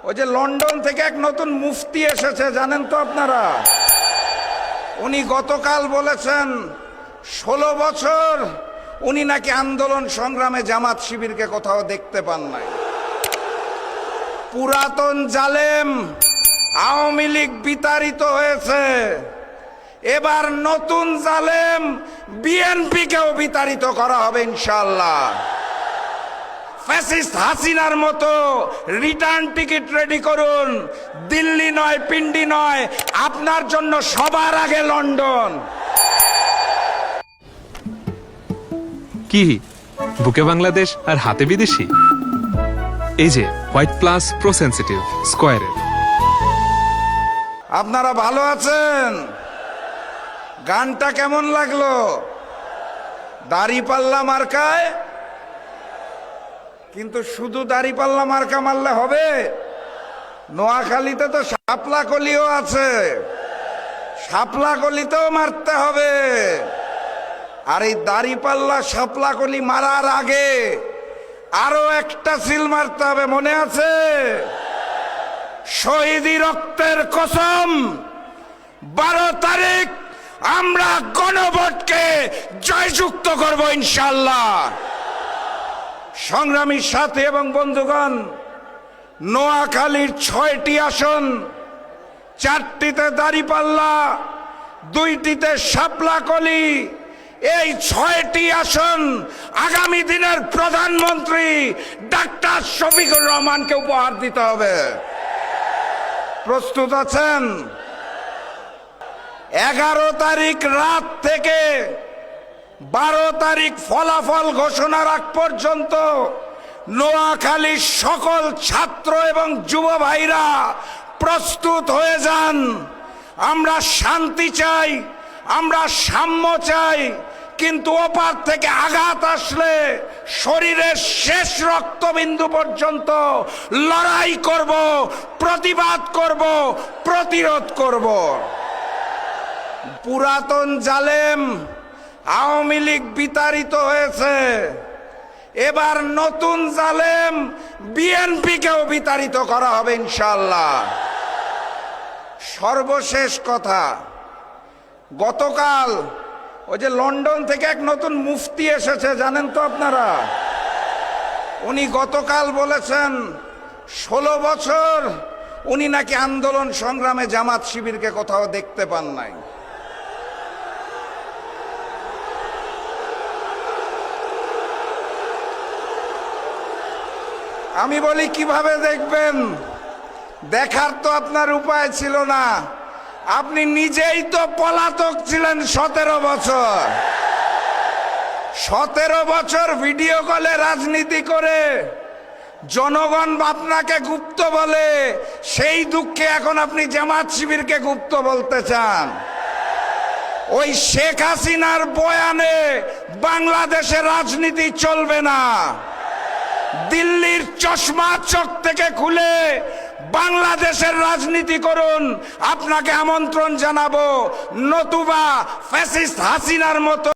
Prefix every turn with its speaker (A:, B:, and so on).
A: ওই যে লন্ডন থেকে এক নতুন মুফতি এসেছে, জানেন তো আপনারা? উনি গতকাল বলেছেন 16 বছর উনি নাকি আন্দোলন সংগ্রামে জামাত শিবিরকে কোথাও দেখতে পান নাই। পুরাতন জালেম আওয়ামী লীগ বিতাড়িত হয়েছে, এবার নতুন জালেম বিএনপিকেও বিতাড়িত করা হবে ইনশাআল্লাহ। ফ্যাসিস্ট হাসিনার মতো রিটার্ন টিকিট রেডি করুন। দিল্লি নয়, পিন্ডি নয়, আপনার জন্য সবার আগে লন্ডন।
B: কি বুকে বাংলাদেশ আর হাতে বিদেশি? এই যে হোয়াইট প্লাস প্রো সেনসিটিভ স্কয়ারের।
A: আপনারা ভালো আছেন? গানটা কেমন লাগলো? দাড়িপাল্লা মার্কায়, কিন্তু শুধু দাড়িপাল্লা মার্কা মারলে হবে? নোয়াখালীতে তো শাপলা কলিও আছে, শাপলা কলিতেও মারতে হবে। আর এই দাড়িপাল্লা শাপলা কলি মারার আগে আরো একটা সিল মারতে হবে, মনে আছে? শহীদি রক্তের কসম, 12 তারিখ আমরা গণভোটকে জয়যুক্ত করব ইনশাআল্লাহ। সংগ্রামী সাথী এবং বন্ধুগণ, নোয়াখালীর 6টি আসন, 4টিতে দাড়িপাল্লা, 2টিতে শাপলাকলি। এই 6টি আসন আগামী দিনের প্রধানমন্ত্রী ডাক্তার শফিকুর রহমানকে উপহার দিতে হবে। প্রস্তুত আছেন? 11 তারিখ রাত থেকে 12 তারিখ ফলাফল ঘোষণার আগ পর্যন্ত নোয়াখালীর সকল ছাত্র এবং যুব ভাইরা প্রস্তুত হয়ে যান। আমরা শান্তি চাই, আমরা সাম্য চাই, কিন্তু ওপার থেকে আঘাত আসলে শরীরের শেষ রক্তবিন্দু পর্যন্ত লড়াই করব, প্রতিবাদ করব, প্রতিরোধ করব। পুরাতন জালেম আওয়ামী লীগ বিতাড়িত হয়েছে, এবার নতুন জালেম বিএনপিকেও বিতাড়িত করা হবে ইনশাআল্লাহ। সর্বশেষ কথা, গতকাল ওই যে লন্ডন থেকে এক নতুন মুফতি এসেছে, জানেন তো আপনারা? উনি গতকাল বলেছেন 16 বছর উনি নাকি আন্দোলন সংগ্রামে জামাত শিবিরকে কোথাও দেখতে পান নাই। আমি বলি কিভাবে দেখবেন? দেখার তো আপনার উপায় ছিল না, আপনি নিজেই তো পলাতক ছিলেন 17 বছর। 17 বছর ভিডিও কলে রাজনীতি করে জনগণ আপনাকে গুপ্ত বলে, সেই দুঃখে এখন আপনি জামাত শিবিরকে গুপ্ত বলতে চান। ওই শেখ হাসিনার বয়ানে বাংলাদেশের রাজনীতি চলবে না। দিল্লির চশমা চোখ থেকে খুলে বাংলাদেশের রাজনীতি করুন, আপনাকে আমন্ত্রণ জানাবো। নতুবা ফ্যাসিস্ট হাসিনার মতো